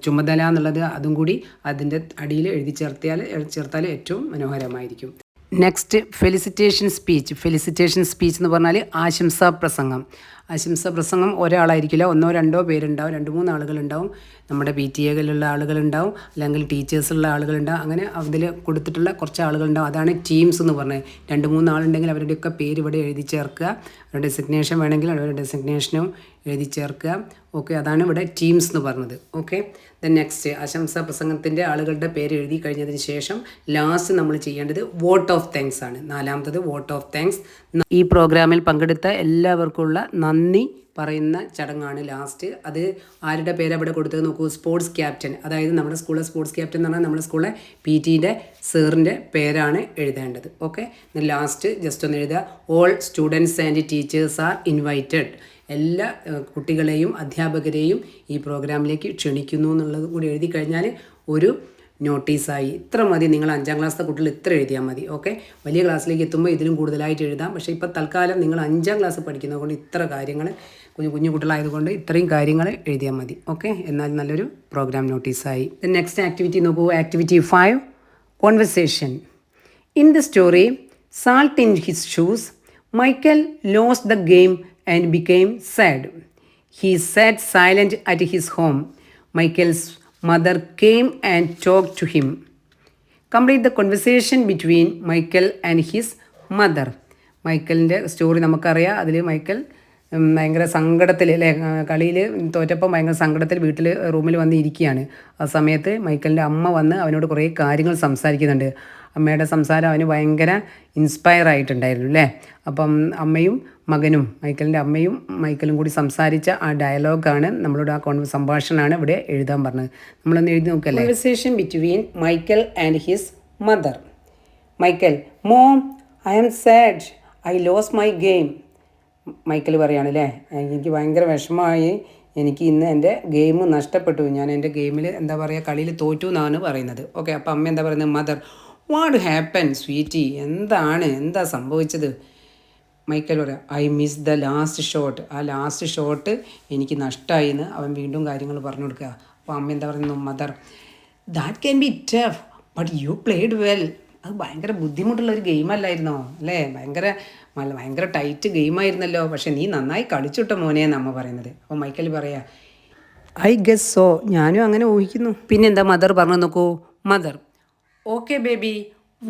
[SPEAKER 1] ചുമതല എന്നുള്ളത് അതും കൂടി അതിൻ്റെ അടിയിൽ എഴുതി ചേർത്താൽ ഏറ്റവും മനോഹരമായിരിക്കും. നെക്സ്റ്റ് ഫെലിസിറ്റേഷൻ സ്പീച്ച് എന്ന് പറഞ്ഞാൽ ആശംസാ പ്രസംഗം ഒരാളായിരിക്കില്ല, 1-2 പേരുണ്ടാവും, 2-3 ആളുകളുണ്ടാവും. നമ്മുടെ PTA-കളിലുള്ള ആളുകളുണ്ടാവും, അല്ലെങ്കിൽ ടീച്ചേഴ്സുള്ള ആളുകളുണ്ടാവും. അങ്ങനെ അതിൽ കൊടുത്തിട്ടുള്ള കുറച്ച് ആളുകളുണ്ടാവും. അതാണ് ടീംസ് എന്ന് പറഞ്ഞത്. 2-3 ആളുണ്ടെങ്കിൽ അവരുടെയൊക്കെ പേര് ഇവിടെ എഴുതി ചേർക്കുക. അവരുടെ ഡെസിഗ്നേഷൻ വേണമെങ്കിൽ അവരുടെ ഡെസിഗ്നേഷനും എഴുതി ചേർക്കുക. ഓക്കെ, അതാണ് ഇവിടെ ടീംസ് എന്ന് പറഞ്ഞത്. ഓക്കെ, ദെൻ നെക്സ്റ്റ് ആശംസാ പ്രസംഗത്തിൻ്റെ ആളുകളുടെ പേര് എഴുതി കഴിഞ്ഞതിന് ശേഷം ലാസ്റ്റ് നമ്മൾ ചെയ്യേണ്ടത് വോട്ട് ഓഫ് താങ്ക്സ് ആണ്. 4ാമത്തത് വോട്ട് ഓഫ് താങ്ക്സ്. ഈ പ്രോഗ്രാമിൽ പങ്കെടുത്ത എല്ലാവർക്കുമുള്ള നന്ദി പറയുന്ന ചടങ്ങാണ് ലാസ്റ്റ്. അത് ആരുടെ പേര് അവിടെ കൊടുത്തത് നോക്കൂ, സ്പോർട്സ് ക്യാപ്റ്റൻ, അതായത് നമ്മുടെ സ്കൂളിലെ സ്പോർട്സ് ക്യാപ്റ്റൻ എന്ന് പറഞ്ഞാൽ നമ്മുടെ സ്കൂളിലെ PT-ൻ്റെ സാറിൻ്റെ പേരാണ് എഴുതേണ്ടത്. ഓക്കെ, ലാസ്റ്റ് ജസ്റ്റ് ഒന്ന് എഴുതുക, all students and teachers are invited. എല്ലാ കുട്ടികളെയും അധ്യാപകരെയും ഈ പ്രോഗ്രാമിലേക്ക് ക്ഷണിക്കുന്നു എന്നുള്ളത് കൂടി എഴുതി കഴിഞ്ഞാൽ ഒരു നോട്ടീസായി. ഇത്ര മതി. നിങ്ങൾ 5ാം ക്ലാസ്സിലെ കുട്ടികൾ ഇത്ര എഴുതിയാൽ മതി. ഓക്കെ, വലിയ ക്ലാസ്സിലേക്ക് എത്തുമ്പോൾ ഇതിലും കൂടുതലായിട്ട് എഴുതാം. പക്ഷേ ഇപ്പോൾ തൽക്കാലം നിങ്ങൾ 5ാം ക്ലാസ് പഠിക്കുന്നത് കൊണ്ട് ഇത്ര കാര്യങ്ങൾ, കുഞ്ഞു കുട്ടികളായതുകൊണ്ട് ഇത്രയും കാര്യങ്ങൾ എഴുതിയാൽ മതി. ഓക്കെ, എന്നാൽ നല്ലൊരു പ്രോഗ്രാം നോട്ടീസായി. നെക്സ്റ്റ് ആക്ടിവിറ്റി നോക്കൂ, activity 5 conversation. In the story salt in his shoes, Michael lost the game and became sad. He sat silent at his home. Michael's mother came and talked to him. Complete the conversation between Michael and his mother. മൈക്കലിൻ്റെ story നമുക്കറിയാം. അതിൽ Michael ഭയങ്കര സങ്കടത്തിൽ അല്ലേ, കളിയിൽ തോറ്റപ്പം ഭയങ്കര സങ്കടത്തിൽ വീട്ടിൽ റൂമിൽ വന്ന് ഇരിക്കുകയാണ്. ആ സമയത്ത് മൈക്കലിൻ്റെ അമ്മ വന്ന് അവനോട് കുറേ കാര്യങ്ങൾ സംസാരിക്കുന്നുണ്ട്. അമ്മയുടെ സംസാരം അവന് ഭയങ്കര ഇൻസ്പയർ ആയിട്ടുണ്ടായിരുന്നു അല്ലേ. അപ്പം അമ്മയും മകനും, മൈക്കലിൻ്റെ അമ്മയും മൈക്കലും കൂടി സംസാരിച്ച ആ ഡയലോഗാണ് നമ്മളോട്, ആ സംഭാഷണമാണ് ഇവിടെ എഴുതാൻ പറഞ്ഞത്. നമ്മളൊന്ന് എഴുതി നോക്കല്ലേ. Conversation between Michael and his mother. Michael: mom, I am sad, I lose my game. Michael പറയാണ് അല്ലേ, എനിക്ക് ഭയങ്കര വിഷമമായി, എനിക്ക് ഇന്ന് എൻ്റെ ഗെയിം നഷ്ടപ്പെട്ടു, ഞാൻ എൻ്റെ ഗെയിമിൽ എന്താ പറയുക, കളിയിൽ തോറ്റു എന്നാണ് പറയുന്നത്. ഓക്കെ, അപ്പോൾ അമ്മ എന്താ പറയുന്നത്? മദർ: വാട്ട് ഹാപ്പൻ സ്വീറ്റി, എന്താ സംഭവിച്ചത്? മൈക്കൽ പറയാം: I miss the last shot, ആ ലാസ്റ്റ് ഷോട്ട് എനിക്ക് നഷ്ടമായി എന്ന് അവൻ വീണ്ടും കാര്യങ്ങൾ പറഞ്ഞു കൊടുക്കുക. അപ്പോൾ അമ്മ എന്താ പറയുന്നത്? Mother: that can be tough but you played well. അത് ഭയങ്കര ബുദ്ധിമുട്ടുള്ളൊരു ഗെയിമല്ലായിരുന്നോ അല്ലേ, ഭയങ്കര ടൈറ്റ് ഗെയിമായിരുന്നല്ലോ, പക്ഷെ നീ നന്നായി കളിച്ചിട്ടോ മോനെ എന്നമ്മ പറയുന്നത്. അപ്പോൾ മൈക്കൽ പറയാ: ഐ ഗസ് സോ, ഞാനും അങ്ങനെ ഊഹിക്കുന്നു. പിന്നെന്താ മദർ പറഞ്ഞു നോക്കൂ. Mother: okay baby,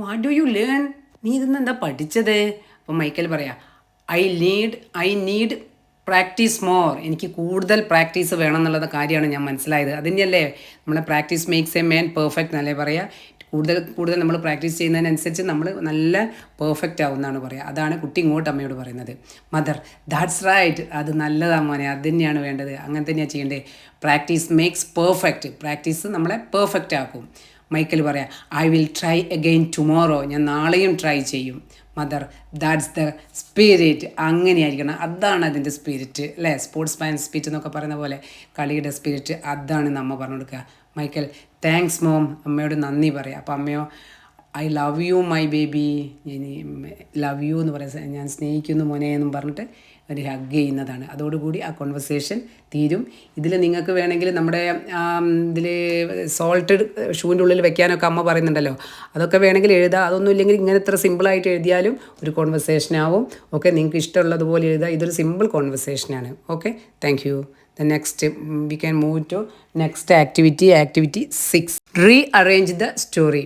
[SPEAKER 1] what do you learn, നീ ഇതിന്ന് എന്താ പഠിച്ചത്? അപ്പോൾ മൈക്കൽ പറയാ: ഐ നീഡ് പ്രാക്ടീസ് മോർ, എനിക്ക് കൂടുതൽ പ്രാക്ടീസ് വേണം എന്നുള്ളത് കാര്യമാണ് ഞാൻ മനസ്സിലായത്. അതിൻ്റെയല്ലേ നമ്മളെ practice makes a man perfect എന്നല്ലേ പറയുക. കൂടുതൽ നമ്മൾ പ്രാക്ടീസ് ചെയ്യുന്നതിനനുസരിച്ച് നമ്മൾ നല്ല പെർഫെക്റ്റ് ആവുമെന്നാണ് പറയുക. അതാണ് കുട്ടി ഇങ്ങോട്ട് അമ്മയോട് പറയുന്നത്. മദർ: ദാറ്റ്സ് റൈറ്റ്, അത് നല്ലതാണ് മോനെ, അത് തന്നെയാണ് വേണ്ടത്, അങ്ങനെ തന്നെയാണ് ചെയ്യേണ്ടത്. പ്രാക്ടീസ് മേക്സ് പെർഫെക്റ്റ്, പ്രാക്ടീസ് നമ്മളെ പെർഫെക്റ്റ് ആക്കും. മൈക്കൽ പറയാം: I will try again tomorrow, ഞാൻ നാളെയും ട്രൈ ചെയ്യും. മദർ: ദാറ്റ്സ് ദ സ്പിരിറ്റ്, അങ്ങനെയായിരിക്കണം, അതാണ് അതിൻ്റെ സ്പിരിറ്റ് അല്ലേ, സ്പോർട്സ് മാൻ സ്പിരിറ്റ് എന്നൊക്കെ പറയുന്ന പോലെ കളിയുടെ സ്പിരിറ്റ്, അതാണ് നമ്മ പറഞ്ഞു കൊടുക്കുക. മൈക്കൽ: താങ്ക്സ് മോം, അമ്മയോട് നന്ദി പറയാം. അപ്പോൾ അമ്മയോ: I love you my baby, love you എന്ന് പറയാം, ഞാൻ സ്നേഹിക്കുന്നു മോനെ എന്നും പറഞ്ഞിട്ട് ഒരു ഹഗ് ചെയ്യുന്നതാണ്. അതോടുകൂടി ആ കോൺവെർസേഷൻ തീരും. ഇതിൽ നിങ്ങൾക്ക് വേണമെങ്കിൽ നമ്മുടെ ഇതിൽ സോൾട്ടഡ് ഷൂവിൻ്റെ ഉള്ളിൽ വെക്കാനൊക്കെ അമ്മ പറയുന്നുണ്ടല്ലോ, അതൊക്കെ വേണമെങ്കിൽ എഴുതാം. അതൊന്നും ഇല്ലെങ്കിൽ ഇങ്ങനെ ഇത്ര സിമ്പിളായിട്ട് എഴുതിയാലും ഒരു കോൺവെർസേഷനാവും. ഓക്കെ, നിങ്ങൾക്ക് ഇഷ്ടമുള്ളതുപോലെ എഴുതുക. ഇതൊരു സിമ്പിൾ കോൺവെർസേഷനാണ്. Okay, thank you. The next, we can move to next activity 6. Rearrange the story.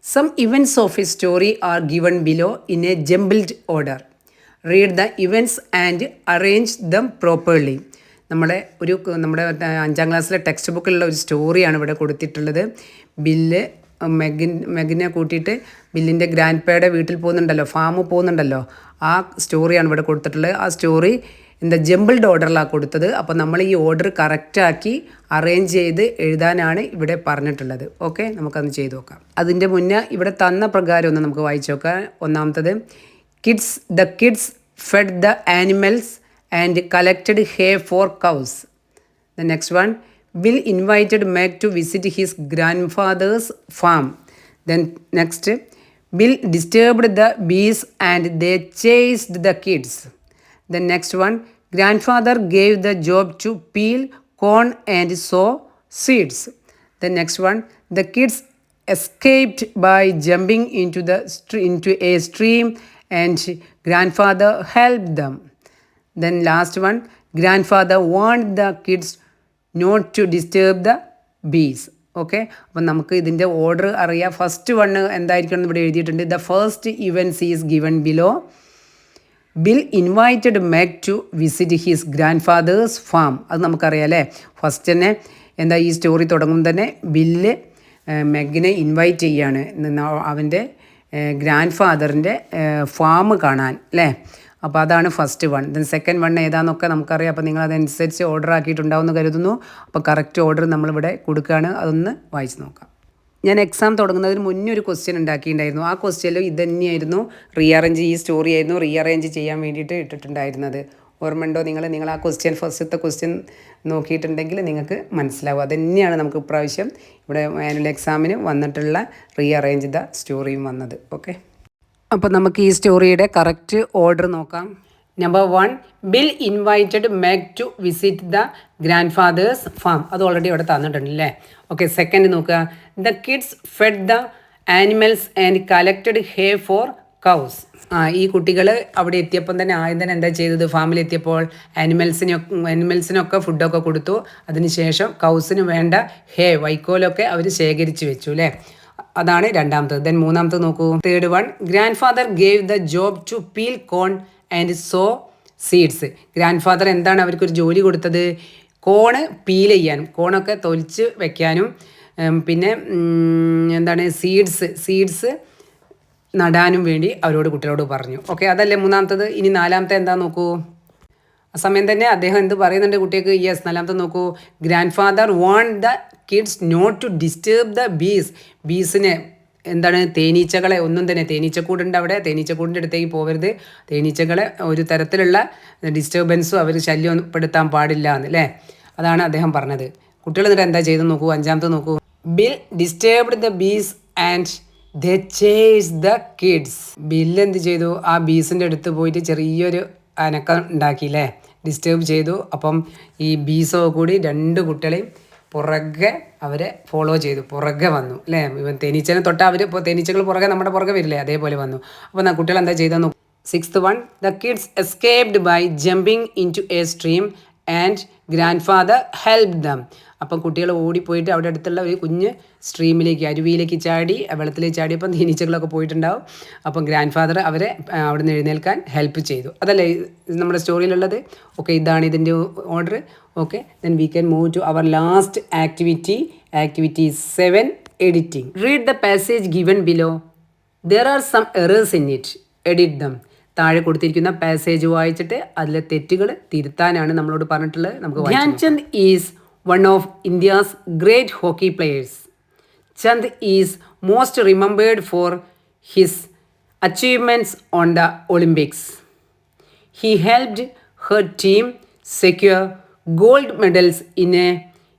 [SPEAKER 1] Some events of a story are given below in a jumbled order. Read the events and arrange them properly. നമ്മുടെ 5ാം ക്ലാസ്സിലെ text ബുക്കിലുള്ള ഒരു സ്റ്റോറിയാണ് ഇവിടെ കൊടുത്തിട്ടുള്ളത്. Bill മെഗിനെ കൂട്ടിയിട്ട് ബില്ലിൻ്റെ grand പേയുടെ വീട്ടിൽ പോകുന്നുണ്ടല്ലോ, ഫാമിൽ പോകുന്നുണ്ടല്ലോ, ആ സ്റ്റോറിയാണ് ഇവിടെ കൊടുത്തിട്ടുള്ളത്. ആ സ്റ്റോറി ജംബിൾഡ് ഓർഡറിലാണ് കൊടുത്തത്. അപ്പോൾ നമ്മൾ ഈ ഓർഡർ കറക്റ്റാക്കി അറേഞ്ച് ചെയ്ത് എഴുതാനാണ് ഇവിടെ പറഞ്ഞിട്ടുള്ളത്. ഓക്കെ, നമുക്കത് ചെയ്ത് നോക്കാം. അതിൻ്റെ മുന്നേ ഇവിടെ തന്ന പ്രകാരം ഒന്ന് നമുക്ക് വായിച്ചു നോക്കാം. ഒന്നാമത്തത്: the kids fed the animals and collected hay for cows. The next one: Bill invited Mac to visit his grandfather's farm. Then next: Bill disturbed the bees and they chased the kids. The next one: grandfather gave the job to peel corn and sow seeds. The next one: the kids escaped by jumping into a stream and grandfather helped them. Then last one: grandfather warned the kids not to disturb the bees. Okay, അപ്പം നമുക്ക് ഇതിൻ്റെ order അറിയാം. First one എന്തായിരിക്കണം എന്ന് ഇവിടെ എഴുതിയിട്ടുണ്ട്. The first events is given below. Bill invited Meg to visit his grandfather's farm. അത് നമുക്കറിയാം അല്ലേ. ഫസ്റ്റ് തന്നെ ഈ സ്റ്റോറി തുടങ്ങുമ്പോൾ തന്നെ ബില്ല് മെഗിനെ ഇൻവൈറ്റ് ചെയ്യാണ് അവൻ്റെ ഗ്രാൻഡ് ഫാദറിൻ്റെ ഫാം കാണാൻ അല്ലേ. അപ്പോൾ അതാണ് first one. Then second one ഏതാണെന്നൊക്കെ നമുക്കറിയാം. അപ്പോൾ നിങ്ങൾ അതനുസരിച്ച് ഓർഡർ ആക്കിയിട്ടുണ്ടാവുമെന്ന് കരുതുന്നു. അപ്പോൾ കറക്റ്റ് ഓർഡർ നമ്മളിവിടെ കൊടുക്കുകയാണ്. അതൊന്ന് വായിച്ച് നോക്കാം. ഞാൻ എക്സാം തുടങ്ങുന്നതിന് മുന്നേ ഒരു ക്വസ്റ്റ്യൻ ഉണ്ടാക്കിയിട്ടുണ്ടായിരുന്നു. ആ ക്വസ്റ്റ്യനിൽ ഇത് തന്നെയായിരുന്നു ഈ സ്റ്റോറി ആയിരുന്നു റീഅറേഞ്ച് ചെയ്യാൻ വേണ്ടിയിട്ട് ഇട്ടിട്ടുണ്ടായിരുന്നത്. ഓർമ്മയുണ്ടോ നിങ്ങൾ ആ ഫസ്റ്റത്തെ ക്വസ്റ്റ്യൻ നോക്കിയിട്ടുണ്ടെങ്കിൽ നിങ്ങൾക്ക് മനസ്സിലാവും. അത് തന്നെയാണ് നമുക്ക് ഇപ്രാവശ്യം ഇവിടെ ആനുവൽ എക്സാമിന് വന്നിട്ടുള്ള റീഅറേഞ്ച് ദ സ്റ്റോറിയും വന്നത്. ഓക്കെ, അപ്പോൾ നമുക്ക് ഈ സ്റ്റോറിയുടെ കറക്റ്റ് ഓർഡർ നോക്കാം. Number 1: Bill invited Meg to visit the grandfather's farm. അത് ഓൾറെഡി ഇവിടെ തന്നിട്ടുണ്ട് അല്ലേ. ഓക്കെ, സെക്കൻഡ് നോക്കുക. The kids fed the animals and collected hay for cows. ഈ കുട്ടികൾ അവിടെ എത്തിയപ്പം തന്നെ ആദ്യം തന്നെ എന്താ ചെയ്തത്? ഫാമിൽ എത്തിയപ്പോൾ ആനിമൽസിനൊക്കെ ഫുഡൊക്കെ കൊടുത്തു. അതിനുശേഷം കൗസിന് വേണ്ട വൈക്കോലൊക്കെ അവർ ശേഖരിച്ച് വെച്ചു അല്ലേ. അതാണ് രണ്ടാമത്തത്. ദെൻ മൂന്നാമത്തത് നോക്കൂ. Third one: grandfather gave the job to peel corn and sow seeds. Grandfather എന്താണ് അവർക്കൊരു ജോലി കൊടുത്തത്? കോണ് പീൽ ചെയ്യാനും കോണൊക്കെ തൊലിച്ച് വെക്കാനും പിന്നെ എന്താണ് സീഡ്സ് നടാനും വേണ്ടി കുട്ടികളോട് പറഞ്ഞു. ഓക്കെ, അതല്ലേ മൂന്നാമത്തത്. ഇനി നാലാമത്തെ എന്താ നോക്കൂ. ആ സമയം തന്നെ അദ്ദേഹം എന്ത് പറയുന്നുണ്ട് കുട്ടികൾക്ക്? യെസ്, നാലാമത്തെ നോക്കൂ. Grandfather want the kids not to disturb the ബീസിനെ എന്താണ് തേനീച്ചകളെ ഒന്നും തന്നെ, തേനീച്ചക്കൂടുണ്ട് അവിടെ, തേനീച്ചക്കൂടിൻ്റെ അടുത്തേക്ക് പോകരുത്, തേനീച്ചകളെ ഒരു തരത്തിലുള്ള ഡിസ്റ്റർബൻസും അവർ ശല്യപ്പെടുത്താൻ പാടില്ല എന്ന്, അല്ലേ? അതാണ് അദ്ദേഹം പറഞ്ഞത്. കുട്ടികൾ എന്നിട്ട് എന്താ ചെയ്ത് നോക്കൂ. അഞ്ചാമത്തെ നോക്കൂ. Bill disturbed the bees and they chase the kids. Bill എന്ത് ചെയ്തു? ആ ബീസിൻ്റെ അടുത്ത് പോയിട്ട് ചെറിയൊരു അനക്കം ഉണ്ടാക്കിയില്ലേ, ഡിസ്റ്റർബ് ചെയ്തു. അപ്പം ഈ ബീസോ കൂടി രണ്ട് കുട്ടികളെയും പുറകെ അവരെ ഫോളോ ചെയ്തു, പുറകെ വന്നു, അല്ലേ? ഇവൻ തേനീച്ചനെ തൊട്ട് അവർ ഇപ്പോൾ തേനീച്ചകൾ പുറകെ നമ്മുടെ പുറകെ വരില്ലേ, അതേപോലെ വന്നു. അപ്പോൾ കുട്ടികൾ എന്താ ചെയ്തെന്ന്. 6th one, the kids escaped by jumping into a stream and grandfather helped them. അപ്പം കുട്ടികൾ ഓടിപ്പോയിട്ട് അവിടെ അടുത്തുള്ള ഒരു കുഞ്ഞ് സ്ട്രീമിലേക്ക്, അരുവിയിലേക്ക് ചാടി, വെള്ളത്തിലേക്ക് ചാടിയപ്പം തേനീച്ചകളൊക്കെ പോയിട്ടുണ്ടാവും. അപ്പം ഗ്രാൻഡ് ഫാദർ അവരെ അവിടെ നിന്ന് എഴുന്നേൽക്കാൻ ഹെൽപ്പ് ചെയ്തു. അതല്ലേ നമ്മുടെ സ്റ്റോറിയിലുള്ളത്? ഓക്കെ, ഇതാണ് ഇതിൻ്റെ order. Okay, then we can move to our last activity 7, editing. Read the passage given below. There are some errors in it. Edit them. താഴെ കൊടുത്തിരിക്കുന്ന പാസേജ് വായിച്ചിട്ട് അതിലെ തെറ്റുകൾ തിരുത്താനാണ് നമ്മളോട് പറഞ്ഞിട്ടുള്ളത്. നമുക്ക് Dhyan Chand is one of India's great hockey players. Chand is most remembered for his achievements on the Olympics. He helped her team secure gold medals in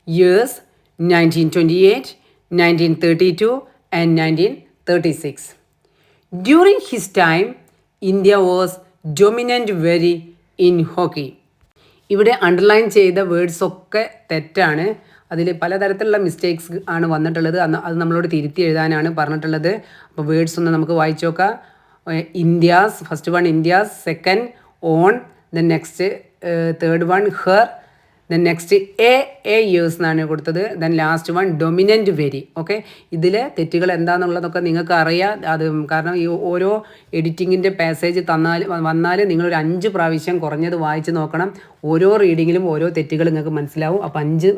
[SPEAKER 1] years 1928, 1932 and 1936. During his time, India was dominant very in hockey. ഇവിടെ underline ചെയ്ത words ഒക്കെ തെറ്റാണ്. അതിൽ പലതരത്തിലുള്ള mistakes ആണ് വന്നിട്ടുള്ളത്. അത് നമ്മളോട് തിരുത്തി എഴുതാനാണ് പറഞ്ഞിട്ടുള്ളത്. അപ്പോൾ വേർഡ്സ് ഒന്ന് നമുക്ക് വായിച്ചു നോക്കാം. India's, first one India's, second on, then next third one her, then next A years എന്നാണ് കൊടുത്തത്. Then last one dominant very. Okay, ഇതിൽ തെറ്റുകൾ എന്താണെന്നുള്ളതൊക്കെ നിങ്ങൾക്ക് അറിയാം. അത് കാരണം ഈ ഓരോ എഡിറ്റിങ്ങിൻ്റെ പാസേജ് വന്നാൽ നിങ്ങളൊരു 5 പ്രാവശ്യം കുറഞ്ഞത് വായിച്ച് നോക്കണം. ഓരോ റീഡിങ്ങിലും ഓരോ തെറ്റുകൾ നിങ്ങൾക്ക് മനസ്സിലാവും. അപ്പോൾ 5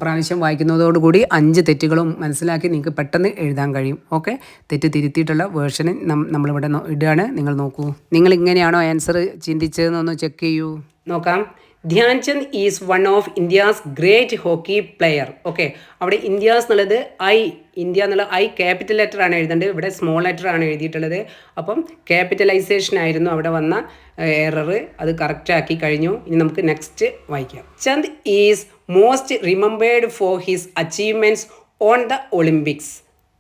[SPEAKER 1] പ്രാവശ്യം വായിക്കുന്നതോടുകൂടി 5 തെറ്റുകളും മനസ്സിലാക്കി നിങ്ങൾക്ക് പെട്ടെന്ന് എഴുതാൻ കഴിയും. ഓക്കെ, തെറ്റ് തിരുത്തിയിട്ടുള്ള വേർഷന് നമ്മളിവിടെ ഇടുകയാണ്. നിങ്ങൾ നോക്കൂ. നിങ്ങൾ ഇങ്ങനെയാണോ ആൻസർ ചിന്തിച്ചതെന്നൊന്ന് ചെക്ക് ചെയ്യൂ. നോക്കാം. Dhyan Chand is one of India's great hockey player. Okay, അവിടെ ഇന്ത്യാസ് എന്നുള്ളത് ഇന്ത്യ എന്നുള്ള ക്യാപിറ്റൽ ലെറ്റർ ആണ് എഴുതേണ്ടത്. ഇവിടെ സ്മോൾ ലെറ്റർ ആണ് എഴുതിയിട്ടുള്ളത്. അപ്പം ക്യാപിറ്റലൈസേഷൻ ആയിരുന്നു അവിടെ വന്ന എറർ. അത് കറക്റ്റാക്കി കഴിഞ്ഞു. ഇനി നമുക്ക് നെക്സ്റ്റ് വായിക്കാം. Chand is most remembered for his achievements on the Olympics.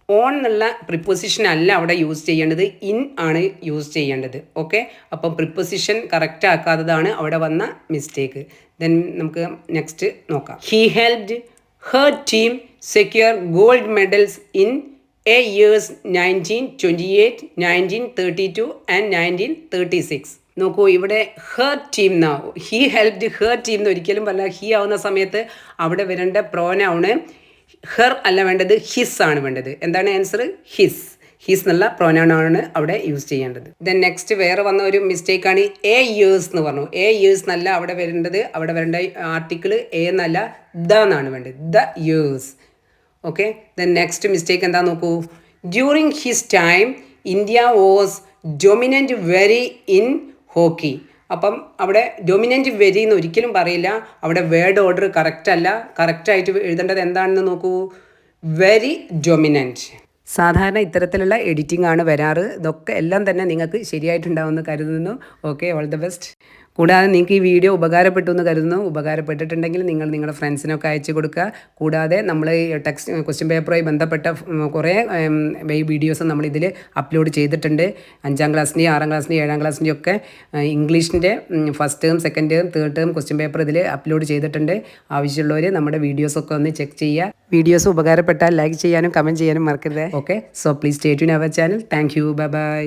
[SPEAKER 1] On എന്നുള്ള പ്രിപ്പൊസിഷൻ അല്ല അവിടെ യൂസ് ചെയ്യേണ്ടത്, ഇൻ ആണ് യൂസ് ചെയ്യേണ്ടത്. ഓക്കെ, അപ്പം പ്രിപ്പൊസിഷൻ കറക്റ്റ് ആക്കാത്തതാണ് അവിടെ വന്ന മിസ്റ്റേക്ക്. ദെൻ നമുക്ക് നെക്സ്റ്റ് നോക്കാം. He helped her team secure gold medals in years 1928, 1932 and 1936. നോക്കൂ, ഇവിടെ ഹെർ ടീം എന്നാവും. ഹി ഹെൽപ്ഡ് ഹെർ ടീം എന്ന് ഒരിക്കലും പറഞ്ഞാൽ ഹി ആവുന്ന സമയത്ത് അവിടെ വരേണ്ട പ്രോനൗണ് ഹെർ അല്ല വേണ്ടത്, ഹിസ് ആണ് വേണ്ടത്. എന്താണ് ആൻസർ? ഹിസ് എന്നുള്ള പ്രോനൗണാണ് അവിടെ യൂസ് ചെയ്യേണ്ടത്. ദെൻ നെക്സ്റ്റ് വേറെ വന്ന ഒരു മിസ്റ്റേക്കാണ് years എന്ന് പറഞ്ഞു. years എന്നല്ല അവിടെ വരേണ്ടത്. അവിടെ വരേണ്ട ആർട്ടിക്കിൾ എന്നല്ല ദ എന്നാണ് വേണ്ടത്, the years. Okay, then next mistake എന്താ നോക്കൂ. During his time India was dominant very in hockey. അപ്പം അവിടെ ഡൊമിനൻറ്റ് വെരി എന്ന് ഒരിക്കലും പറയില്ല. അവിടെ വേർഡ് ഓർഡർ കറക്റ്റ് അല്ല. കറക്റ്റായിട്ട് എഴുതേണ്ടത് എന്താണെന്ന് നോക്കൂ, വെരി ഡൊമിനൻറ്റ്. സാധാരണ ഇത്തരത്തിലുള്ള എഡിറ്റിംഗ് ആണ് വരാറ്. ഇതൊക്കെ എല്ലാം തന്നെ നിങ്ങൾക്ക് ശരിയായിട്ടുണ്ടാവുമെന്ന് കരുതുന്നു. Okay, all the best. കൂടാതെ നിങ്ങൾക്ക് ഈ വീഡിയോ ഉപകാരപ്പെട്ടു എന്ന് കരുതുന്നു. ഉപകാരപ്പെട്ടിട്ടുണ്ടെങ്കിൽ നിങ്ങൾ നിങ്ങളുടെ ഫ്രണ്ട്സിനൊക്കെ അയച്ചു കൊടുക്കുക. കൂടാതെ നമ്മൾ ക്വസ്റ്റ്യൻ പേപ്പറുമായി ബന്ധപ്പെട്ട കുറേ വീഡിയോസ് നമ്മളിതിൽ അപ്ലോഡ് ചെയ്തിട്ടുണ്ട്. 5ാം ക്ലാസ്സിൻ്റെയും 6ാം ക്ലാസ്സിൻ്റെയും 7ാം ക്ലാസ്സിൻ്റെയും ഒക്കെ ഇംഗ്ലീഷിൻ്റെ first term, second term, third term question paper ഇതിൽ അപ്ലോഡ് ചെയ്തിട്ടുണ്ട്. ആവശ്യമുള്ളവർ നമ്മുടെ വീഡിയോസൊക്കെ ഒന്ന് ചെക്ക് ചെയ്യുക. വീഡിയോസ് ഉപകാരപ്പെട്ടാൽ ലൈക്ക് ചെയ്യാനും കമൻറ്റ് ചെയ്യാനും മറക്കരുത്. Okay, so please stay tune our channel. Thank you, bye by.